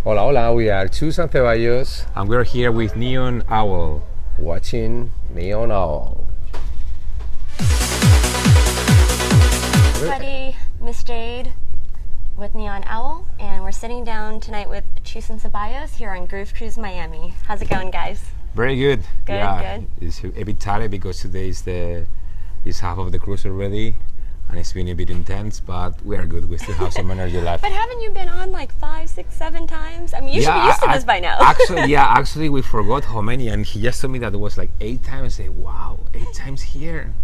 Hola, hola, we are Chus and Ceballos And we're here with Neon Owl. watching Neon Owl. Everybody, Miss Jade with Neon Owl, and we're sitting down tonight with Chus and Ceballos here on Groove Cruise Miami. How's it going, guys? Very good. Good. It's a bit tired because today is half of the cruise already, and it's been a bit intense, but we are good. We still have some energy left. But haven't you been on like 5, 6, 7 times? I mean, you should be used to this by now. Actually, we forgot how many, and he just told me that it was like 8 times. I say, wow, 8 times here.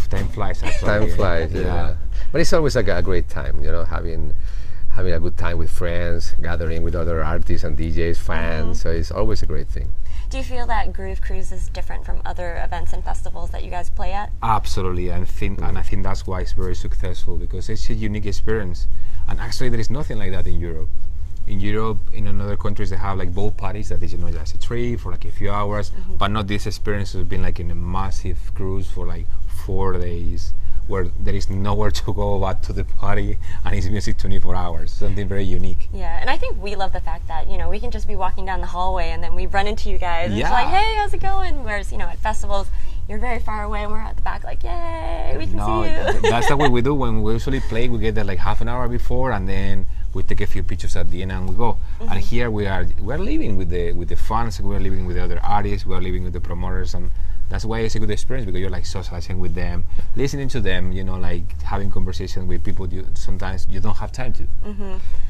Time flies. Actually. Time flies, yeah. But it's always a great time, having a good time with friends, gathering with other artists and DJs, fans. So it's always a great thing. Do you feel that Groove Cruise is different from other events and festivals that you guys play at? Absolutely, and I think that's why it's very successful, because it's a unique experience. And actually, there is nothing like that in Europe. In Europe, in other countries, they have like boat parties that is just a trip for like a few hours, but not this experience of being like in a massive cruise for like 4 days, where there is nowhere to go but to the party, and it's music 24 hours. Something very unique. Yeah, and I think we love the fact that we can just be walking down the hallway and then we run into you guys. And it's like, hey, how's it going? Whereas at festivals, you're very far away and we're at the back like, yay, we can see you. That's the way we do when we usually play. We get there like half an hour before, and then we take a few pictures at the end and we go. And here we're living with the fans, we're living with the other artists, we're living with the promoters, and that's why it's a good experience, because you're like socializing with them, listening to them, like having conversation with people sometimes you don't have time to.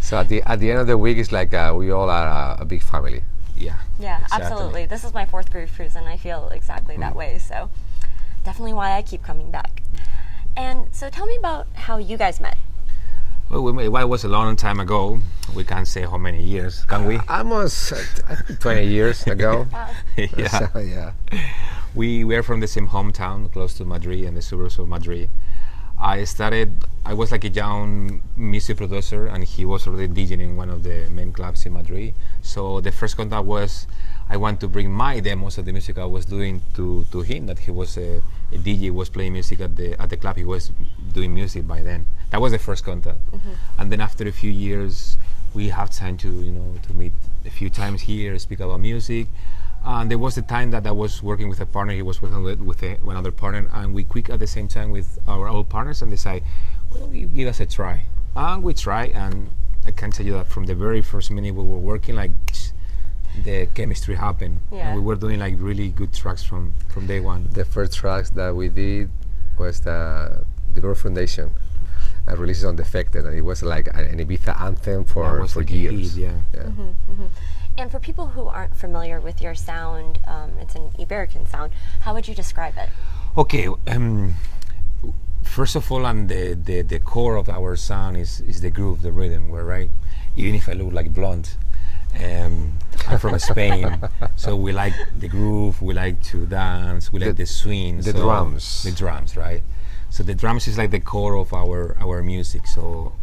So at the end of the week, it's like we all are a big family. Yeah, exactly. Absolutely. This is my 4th Groove Cruise, and I feel exactly that way. So definitely why I keep coming back. And so tell me about how you guys met. Well, it was a long time ago. We can't say how many years, can we? Almost 20 years ago. Yeah. So, yeah. We were from the same hometown, close to Madrid, and the suburbs of Madrid. I was like a young music producer, and he was already DJing in one of the main clubs in Madrid. So the first contact was, I want to bring my demos of the music I was doing to him, that he was a DJ, was playing music at the club. He was doing music by then. That was the first contact. And then after a few years, we have time to meet a few times here, speak about music. And there was the time that I was working with a partner, he was working with another partner, and we quit at the same time with our old partners and decide, well, we give us a try. And we try, and I can tell you that from the very first minute we were working, like the chemistry happened. Yeah. And we were doing like really good tracks from day one. The first tracks that we did was the Girl Foundation. Released on Defected, and it was like an Ibiza anthem for like years. Yeah. And for people who aren't familiar with your sound, it's an Iberican sound. How would you describe it? Okay, first of all, and the core of our sound is the groove, the rhythm. Right? Even if I look like blonde, I'm from Spain, so we like the groove. We like to dance. We like the swing. The drums. The drums, right? So the drums is like the core of our music. So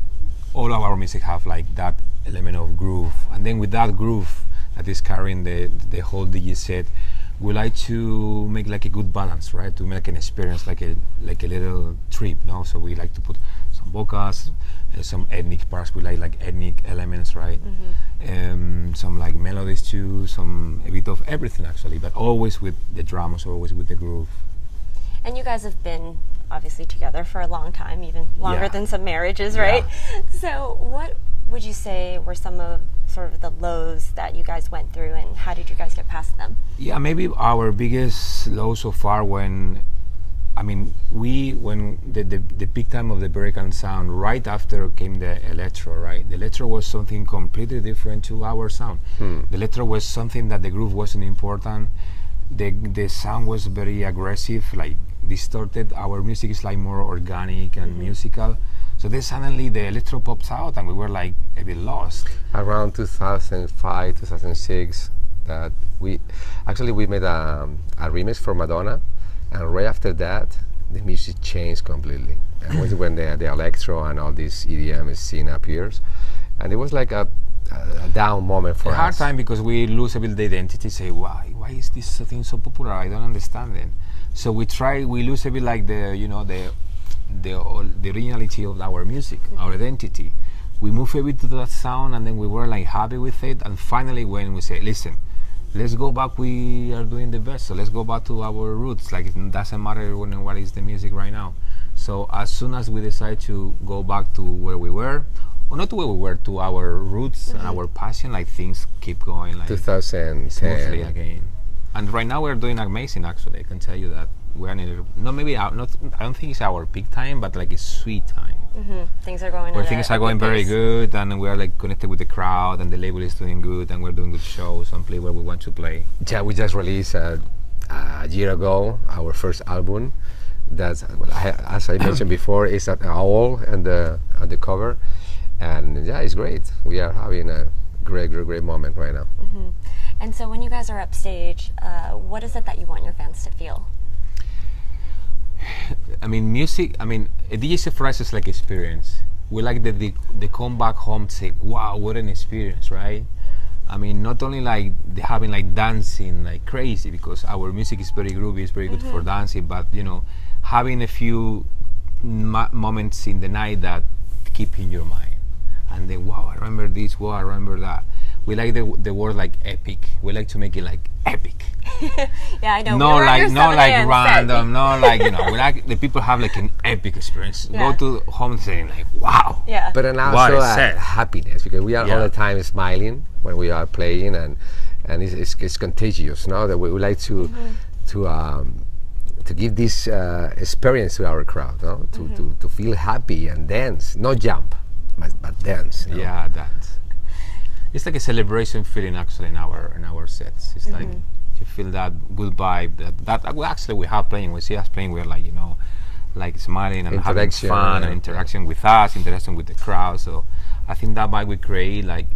all of our music have like that element of groove, and then with that groove that is carrying the whole DJ set, we like to make like a good balance, right? To make an experience like a little trip, no? So we like to put some vocals, some ethnic parts. We like ethnic elements, right? Some like melodies too, a bit of everything actually, but always with the drums, always with the groove. And you guys have been obviously together for a long time, even longer than some marriages, right? So what would you say were some of sort of the lows that you guys went through, and how did you guys get past them? Yeah, maybe our biggest low so far when the peak time of the Iberican sound, right after came the electro, right? The electro was something completely different to our sound. The electro was something that the groove wasn't important. The sound was very aggressive, like distorted. Our music is like more organic and musical. So then suddenly the electro pops out, and we were like a bit lost. Around 2005, 2006, that we made a remix for Madonna, and right after that, the music changed completely. And was when the electro and all this EDM scene appears, and it was like a down moment for us. A hard time, because we lose a bit the identity. Say, why is this thing so popular? I don't understand it. So we lose a bit like the originality of our music, our identity. we moved a bit to that sound, and then we were like happy with it. And finally, when we say, listen, let's go back, we are doing the best, so let's go back to our roots. Like, it doesn't matter what is the music right now. So as soon as we decide to go back to where we were, or not to where we were, to our roots and our passion, like, things keep going like 2010. smoothly again. And right now we're doing amazing, actually. I can tell you that we're in I don't think it's our peak time, but like a sweet time. Things are going. Where things are going very good, and we are like connected with the crowd, and the label is doing good, and we're doing good shows and play where we want to play. Yeah, we just released a year ago our first album. That's, as I mentioned before, is an owl and the cover, and yeah, it's great. We are having a great moment right now. And so when you guys are upstage, what is it that you want your fans to feel? I mean, music, a DJ set for us is like experience. We like they come back home to say, wow, what an experience, right? I mean, not only like they having like dancing like crazy, because our music is very groovy, it's very good for dancing, but you know, having a few moments in the night that keep in your mind. And then, wow, I remember this, wow, I remember that. We like the word like epic. We like to make it like epic. Yeah, I know. No, like not like random. No, like, you know, we like the people have like an epic experience. Yeah. Go to home saying like, wow. Yeah. But and also happiness, because we are all the time smiling when we are playing, and it's contagious. No, that we like to give this experience to our crowd. No, to feel happy and dance, not jump, but dance. You know? Yeah, dance. It's like a celebration feeling actually in our sets. It's like you feel that good vibe that we actually have playing. We see us playing, we're like, you know, like smiling and having fun and interaction with us, interaction with the crowd. So I think that vibe we create, like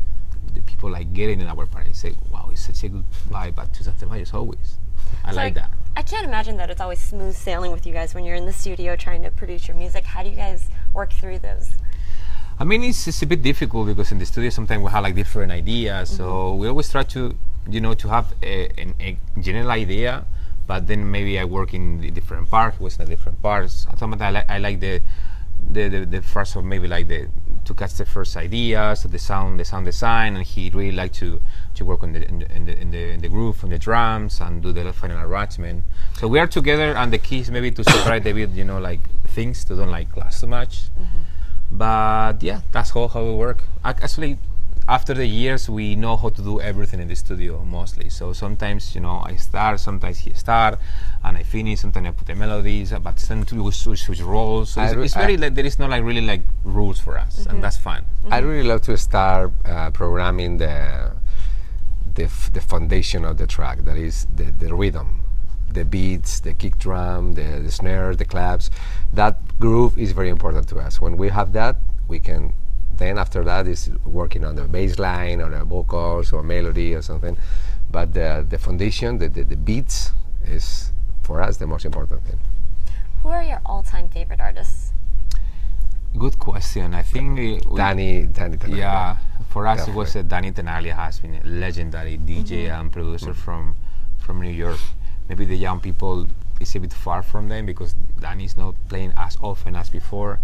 the people like get it in our party, say, wow, it's such a good vibe at Chus and Ceballos always. I like that. I can't imagine that it's always smooth sailing with you guys when you're in the studio trying to produce your music. How do you guys work through those? I mean, it's a bit difficult because in the studio sometimes we have like different ideas. So we always try to, you know, to have a general idea, but then maybe I work in the different parts, was in the different parts. Sometimes I like the first of maybe like to catch the first ideas, the sound design, and he really like to work on the groove, on the drums, and do the final arrangement. So we are together, and the key is maybe to separate a bit, you know, like things to don't like clash too much. But yeah, that's how we work. Actually, after the years, we know how to do everything in the studio mostly. So sometimes, you know, I start, sometimes he start, and I finish. Sometimes I put the melodies, but sometimes we switch roles. So it's very like there is no like really like rules for us, and that's fun. I really love to start programming the foundation of the track. That is the rhythm. The beats, the kick drum, the snare, the claps. That groove is very important to us. When we have that, we can, then after that is working on the bass line or the vocals or melody or something. But the foundation, the beats is, for us, the most important thing. Who are your all-time favorite artists? Good question. I think Danny Tenaglia. Yeah, for us Definitely. it was Danny Tenaglia has been a legendary DJ and producer from New York. Maybe the young people is a bit far from them because Danny's not playing as often as before,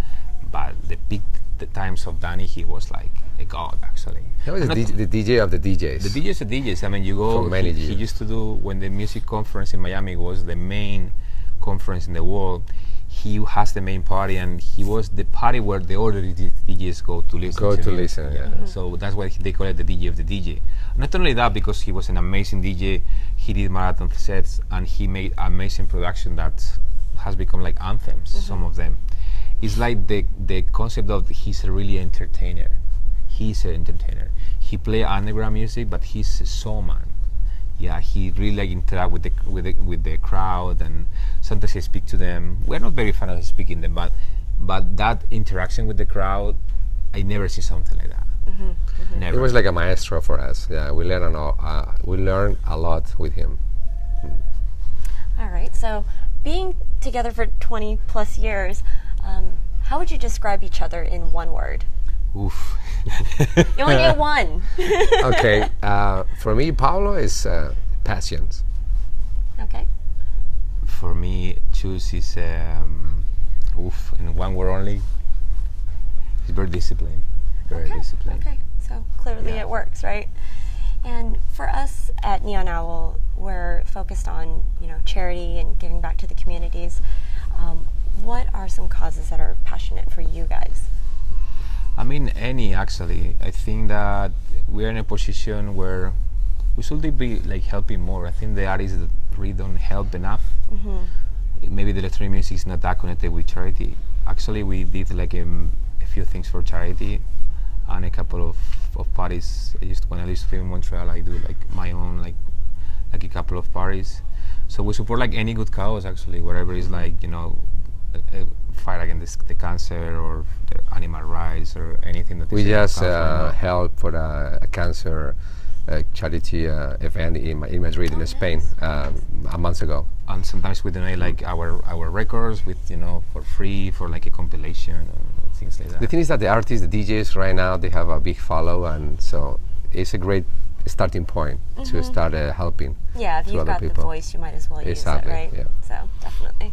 but the times of Danny, he was like a god actually. He was the DJ of the DJs. The DJs are DJs. I mean, you go. For many he used to do, when the music conference in Miami was the main conference in the world. He has the main party, and he was the party where the other DJs go to listen. Yeah. So that's why they call it the DJ of the DJ. Not only that, because he was an amazing DJ, he did marathon sets, and he made amazing production that has become like anthems. Some of them. It's like the concept of he's a really entertainer. He's an entertainer. He play underground music, but he's a showman. Yeah, he really like interact with the crowd, and sometimes he speak to them. We're not very fan of speaking them, but that interaction with the crowd, I never see something like that. Never. It was like a maestro for us. Yeah, we learned a lot with him. All right, so being together for 20 plus years, how would you describe each other in one word? Oof. You only get one. Okay, for me, Pablo is patience. Okay. For me, Chus is in one word only. He's very disciplined. very disciplined. Okay, so clearly Yeah. it works, right? And for us at Neon Owl, we're focused on charity and giving back to the communities. What are some causes that are passionate for you guys? I mean, any actually. I think that we're in a position where we should be like helping more. I think the artists that really don't help enough. Maybe the electronic music is not that connected with charity. Actually, we did like a few things for charity and a couple of parties. When I used to live in Montreal, I do like my own like a couple of parties. So we support like any good cause actually, whatever is like a fight against the cancer or the animal rights or anything that. We just helped for a cancer charity event in Madrid, in Spain, a month ago. And sometimes we donate like our records with for free for like a compilation and things like that. The thing is that the artists, the DJs right now, they have a big follow, and so it's a great starting point to start helping. Yeah, if you've got the voice, you might as well use it, right? Yeah. So definitely.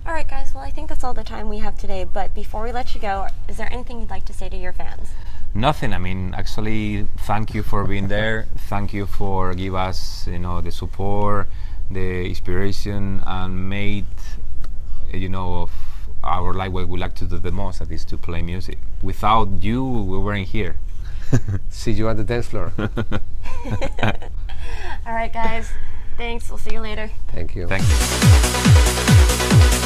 All right, guys. Well, I think that's all the time we have today. But before we let you go, is there anything you'd like to say to your fans? Nothing. I mean, actually, thank you for being there. Thank you for give us, the support, the inspiration, and made, of our life what we like to do the most, that is to play music. Without you, we weren't here. See you on the dance floor. All right, guys. Thanks. We'll see you later. Thank you. Thank you.